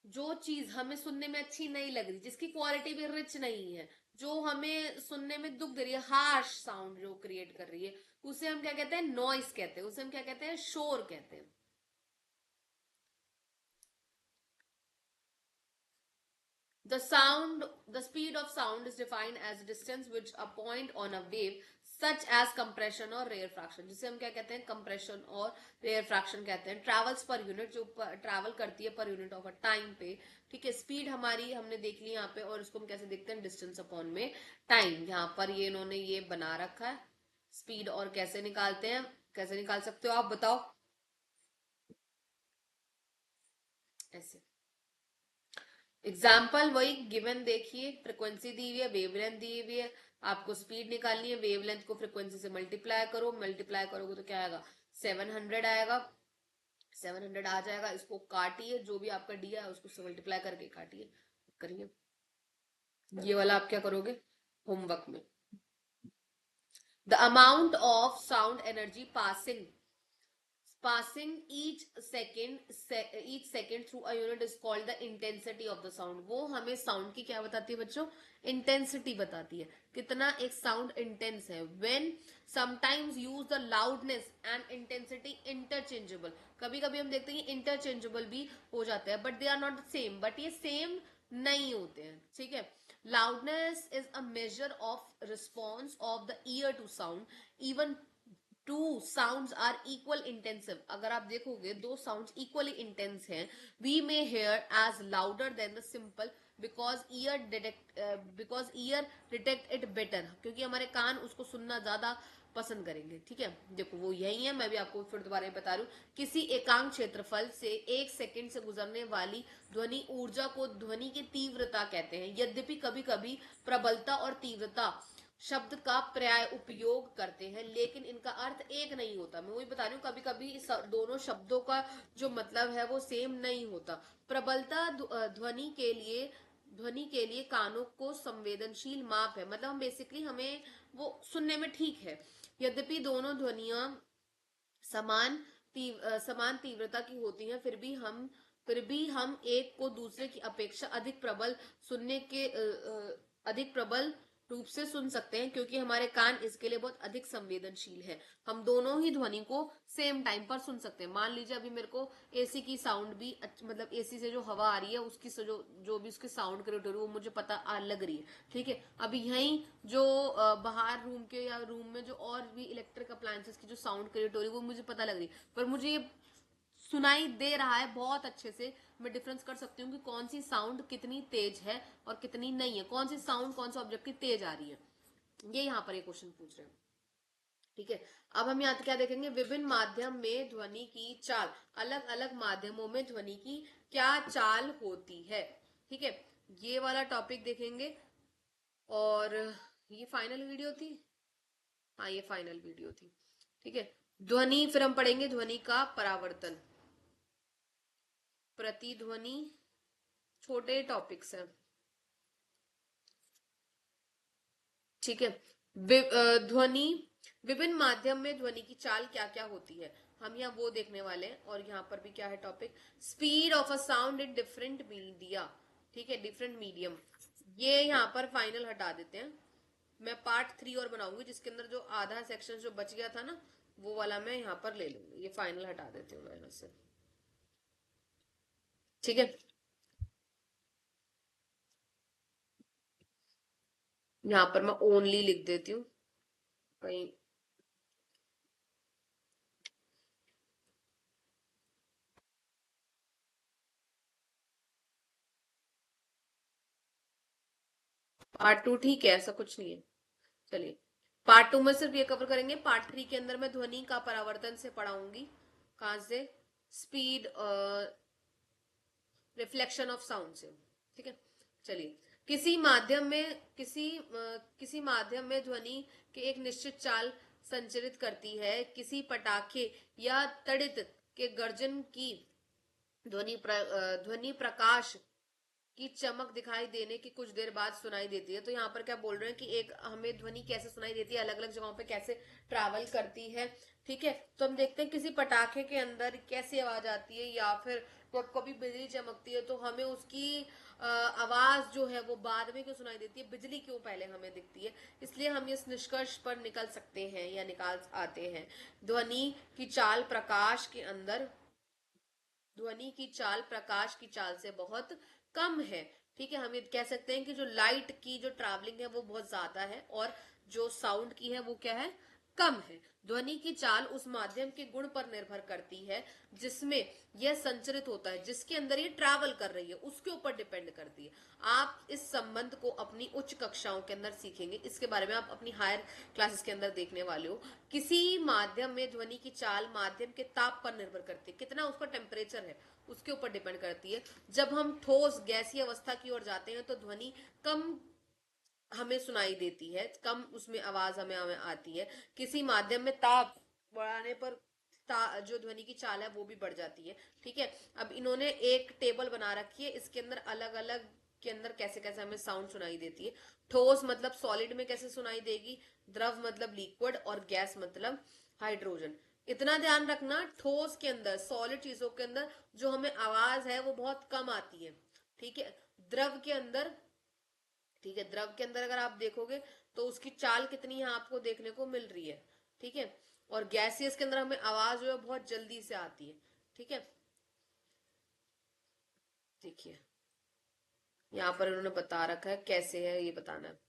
जो चीज हमें सुनने में अच्छी नहीं लग रही, जिसकी क्वालिटी भी रिच नहीं है, जो हमें सुनने में दुख दे रही है, हार्श साउंड जो क्रिएट कर रही है, उसे हम क्या कहते हैं? नॉइस कहते हैं, उसे हम क्या कहते हैं? शोर कहते हैं। The speed of sound is defined as distance which a point on a wave such as compression और rarefaction, जिसे हम क्या कहते हैं? compression और rarefaction कहते हैं। travels per unit, जो ट्रैवल करती है per unit of a time पे। ठीक है, स्पीड हमारी हमने देख ली यहाँ पे, और इसको हम कैसे देखते हैं? डिस्टेंस अपॉन में टाइम। यहाँ पर ये इन्होंने ये बना रखा है स्पीड, और कैसे निकालते हैं? कैसे निकाल सकते हो आप बताओ? ऐसे एग्जाम्पल वही गिवन देखिए, फ्रिक्वेंसी दी हुई है, वेवलेंथ दी हुई है, आपको स्पीड निकालनी है। वेवलेंथ को फ्रिक्वेंसी से मल्टीप्लाई करो, मल्टीप्लाई करोगे तो क्या आएगा? 700 आएगा। 700 आ जाएगा, इसको काटिए, जो भी आपका डी है उसको मल्टीप्लाई करके काटिए, करिए। ये वाला आप क्या करोगे होमवर्क में? The amount of sound energy passing each second through a unit is called the intensity of the sound. वो हमें साउंड की क्या बताती है बच्चों? इंटेंसिटी बताती है, कितना एक साउंड इंटेंस है. when sometimes use the loudness and intensity interchangeable. कभी कभी हम देखते हैं कि इंटरचेंजेबल भी हो जाते हैं, but they are not same. But ये सेम नहीं होते हैं, ठीक है. loudness is a measure of response of the ear to sound. even two sounds are equal intensive. अगर आप देखोगे दो साउंड्स इक्वली इंटेंस हैं, we may hear as louder than the simple because ear detect it better. क्योंकि हमारे कान उसको सुनना ज्यादा पसंद करेंगे, ठीक है. देखो वो यही है, मैं भी आपको फिर दोबारा बता रही हूँ. किसी एकांक क्षेत्रफल से एक सेकंड से गुजरने वाली ध्वनि ऊर्जा को ध्वनि की तीव्रता कहते हैं. यद्यपि कभी कभी प्रबलता और तीव्रता शब्द का पर्याय उपयोग करते हैं, लेकिन इनका अर्थ एक नहीं होता. मैं वही बता रही हूँ, कभी कभी इस दोनों शब्दों का जो मतलब है वो सेम नहीं होता. प्रबलता ध्वनि के लिए कानों को संवेदनशील माप है. मतलब हम बेसिकली हमें वो सुनने में ठीक है. यद्यपि दोनों ध्वनियां समान तीव्रता की होती हैं, फिर भी हम एक को दूसरे की अपेक्षा अधिक प्रबल रूप से सुन सकते हैं, क्योंकि हमारे कान इसके लिए बहुत अधिक संवेदनशील है. हम दोनों ही ध्वनि को सेम टाइम पर सुन सकते हैं. मान लीजिए अभी मेरे को एसी की साउंड भी मतलब एसी से जो हवा आ रही है उसकी जो भी उसके साउंड क्रिएट हो रही है वो मुझे पता लग रही है, ठीक है. अभी यहीं जो बाहर रूम के या रूम में जो और भी इलेक्ट्रिक अप्लायंसेस की जो साउंड क्रिएट हो रही है वो मुझे पता लग रही है, पर मुझे ये सुनाई दे रहा है बहुत अच्छे से. मैं डिफरेंस कर सकती हूँ कि कौन सी साउंड कितनी तेज है और कितनी नहीं है, कौन सी साउंड कौन सा ऑब्जेक्ट की तेज आ रही है. ये यहाँ पर ये क्वेश्चन पूछ रहे हैं, ठीक है. अब हम यहाँ क्या देखेंगे? विभिन्न माध्यम में ध्वनि की चाल. अलग अलग माध्यमों में ध्वनि की क्या चाल होती है, ठीक है. ये वाला टॉपिक देखेंगे. और ये फाइनल वीडियो थी. हाँ ये फाइनल वीडियो थी, ठीक है. ध्वनि फिर हम पढ़ेंगे ध्वनि का परावर्तन, प्रतिध्वनि, छोटे टॉपिक्स हैं, ठीक है. ध्वनि विभिन्न माध्यम में ध्वनि की चाल क्या क्या होती है, हम यहाँ वो देखने वाले हैं. और यहाँ पर भी क्या है topic? Speed of a sound in different media, ठीक है, डिफरेंट मीडियम. ये यहाँ पर फाइनल हटा देते हैं. मैं पार्ट 3 और बनाऊंगी जिसके अंदर जो आधा सेक्शन जो बच गया था ना वो वाला मैं यहाँ पर ले लूंगी. ये फाइनल हटा देती हूँ मैं यहाँ से, ठीक है. यहाँ पर मैं ओनली लिख देती हूँ कहीं. पार्ट 2 ठीक है, ऐसा कुछ नहीं है. चलिए पार्ट 2 में सिर्फ ये कवर करेंगे. पार्ट 3 के अंदर मैं ध्वनि का परावर्तन से पढ़ाऊंगी. कहां से? स्पीड रिफ्लेक्शन ऑफ साउंड से, ठीक है. चलिए किसी माध्यम में ध्वनि के एक निश्चित चाल संचरित करती है. किसी पटाखे या तड़ित के गर्जन की ध्वनि प्रकाश की चमक दिखाई देने की कुछ देर बाद सुनाई देती है. तो यहाँ पर क्या बोल रहे हैं कि एक हमें ध्वनि कैसे सुनाई देती है, अलग अलग जगहों पे कैसे ट्रैवल करती है, ठीक है. तो हम देखते हैं किसी पटाखे के अंदर कैसी आवाज आती है, या फिर कभी बिजली चमकती है तो हमें उसकी आवाज जो है वो बाद में क्यों सुनाई देती है, बिजली क्यों पहले हमें दिखती है. इसलिए हम इस निष्कर्ष पर निकल सकते हैं या निकाल आते हैं. ध्वनि की चाल प्रकाश के अंदर ध्वनि की चाल प्रकाश की चाल से बहुत कम है, ठीक है. हम ये कह सकते हैं कि जो लाइट की जो ट्रैवलिंग है वो बहुत ज्यादा है और जो साउंड की है वो क्या है? कम है. ध्वनि की चाल उस माध्यम के गुण पर निर्भर करती है जिसमें यह संचरित होता है, जिसके अंदर ये ट्रैवल कर रही है उसके ऊपर डिपेंड करती है. आप इस संबंध को अपनी उच्च कक्षाओं के अंदर सीखेंगे, इसके बारे में आप अपनी हायर क्लासेस के अंदर देखने वाले हो. किसी माध्यम में ध्वनि की चाल माध्यम के ताप पर निर्भर करती है, कितना उसका टेम्परेचर है उसके ऊपर डिपेंड करती है. जब हम ठोस गैसीय अवस्था की ओर जाते हैं तो ध्वनि कम हमें सुनाई देती है, कम उसमें आवाज हमें आती है. किसी माध्यम में ताप बढ़ाने पर जो ध्वनि की चाल है वो भी बढ़ जाती है, ठीक है. अब इन्होंने एक टेबल बना रखी है, इसके अंदर अलग अलग के अंदर कैसे कैसे हमें साउंड सुनाई देती है. ठोस मतलब सॉलिड में कैसे सुनाई देगी, द्रव मतलब लिक्विड और गैस मतलब हाइड्रोजन. इतना ध्यान रखना, ठोस के अंदर, सॉलिड चीजों के अंदर जो हमें आवाज है वो बहुत कम आती है, ठीक है। द्रव के अंदर, ठीक है, द्रव के अंदर अगर आप देखोगे तो उसकी चाल कितनी है आपको देखने को मिल रही है, ठीक है। और गैसियस के अंदर हमें आवाज जो है बहुत जल्दी से आती है, ठीक है। देखिए यहाँ पर इन्होंने बता रखा है कैसे है, ये बताना है।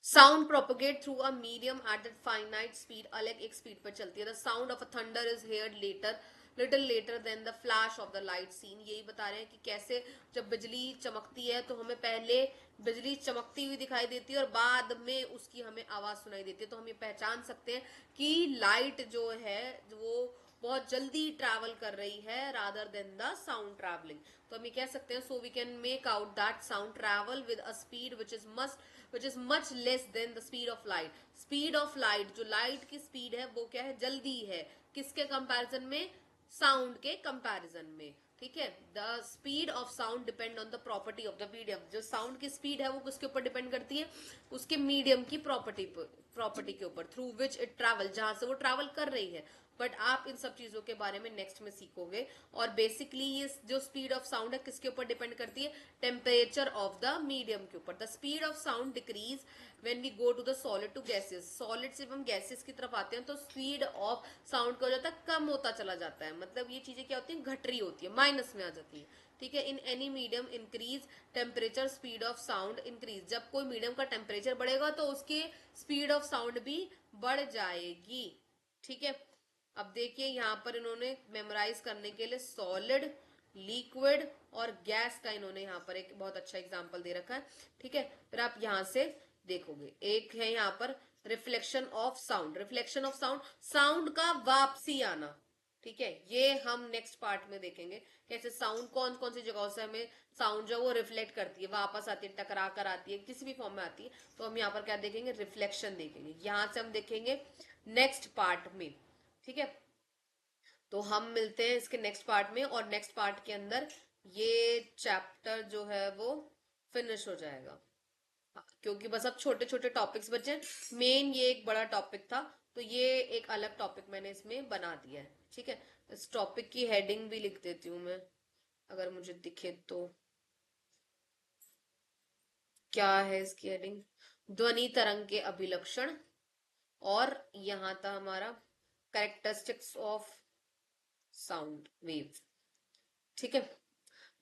Sound propagate through a medium at the finite speed, अलग एक स्पीड पर चलती है। The sound of a thunder is heard later, little later than the flash of the light seen. यही बता रहे हैं कि कैसे जब बिजली चमकती है तो हमें पहले बिजली चमकती हुई दिखाई देती है और बाद में उसकी हमें आवाज सुनाई देती है। तो हम ये पहचान सकते हैं कि लाइट जो है वो बहुत जल्दी ट्रैवल कर रही है rather than the sound travelling. तो हम ये कह सकते हैं, so we can make out that sound travel with a speed which is much less than the speed of light. Speed of light, जो लाइट की स्पीड है वो क्या है, जल्दी है, किसके कंपैरिजन में, साउंड के कंपैरिजन में, ठीक है। The speed of sound depend on the property of the medium. जो साउंड की स्पीड है वो किसके ऊपर डिपेंड करती है, उसके मीडियम की प्रॉपर्टी के ऊपर, थ्रू विच इट ट्रैवल, जहां से वो ट्रैवल कर रही है। बट आप इन सब चीजों के बारे में नेक्स्ट में सीखोगे। और बेसिकली ये जो स्पीड ऑफ साउंड है किसके ऊपर डिपेंड करती है, टेम्परेचर ऑफ द मीडियम के ऊपर। The speed of sound decrease when we go to the solid to gases. Solid से हम गैसेस की तरफ आते हैं तो स्पीड ऑफ साउंड का हो जाता है, कम होता चला जाता है। मतलब ये चीजें क्या होती है, घट रही होती है, माइनस में आ जाती है, ठीक है। In any medium increase temperature, speed of sound increase. जब कोई मीडियम का टेम्परेचर बढ़ेगा तो उसकी स्पीड ऑफ साउंड भी बढ़ जाएगी, ठीक है। अब देखिए यहाँ पर इन्होंने मेमोराइज करने के लिए सॉलिड, लिक्विड और गैस का इन्होंने यहाँ पर एक बहुत अच्छा एग्जांपल दे रखा है, ठीक है। फिर आप यहाँ से देखोगे, एक है यहाँ पर reflection of sound. Reflection of sound, sound का वापसी आना, ठीक है। ये हम नेक्स्ट पार्ट में देखेंगे कैसे साउंड कौन कौन सी जगहों से हमें साउंड जो वो रिफ्लेक्ट करती है, वापस आती है, टकरा कर आती है, किसी भी फॉर्म में आती है। तो हम यहाँ पर क्या देखेंगे, रिफ्लेक्शन देखेंगे। यहाँ से हम देखेंगे नेक्स्ट पार्ट में, ठीक है। तो हम मिलते हैं इसके नेक्स्ट पार्ट में, और नेक्स्ट पार्ट के अंदर ये चैप्टर जो है वो फिनिश हो जाएगा। क्योंकि बस अब छोटे छोटे टॉपिक्स बचे, मेन ये एक बड़ा टॉपिक था, तो ये एक अलग टॉपिक मैंने इसमें बना दिया है, ठीक है। इस टॉपिक की हेडिंग भी लिख देती हूँ मैं, अगर मुझे दिखे तो। क्या है इसकी हेडिंग, ध्वनि तरंग के अभिलक्षण, और यहाँ था हमारा कैरेक्टरिस्टिक्स ऑफ साउंड वेव, ठीक है।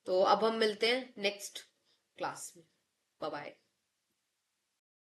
तो अब हम मिलते हैं नेक्स्ट क्लास में। Bye bye.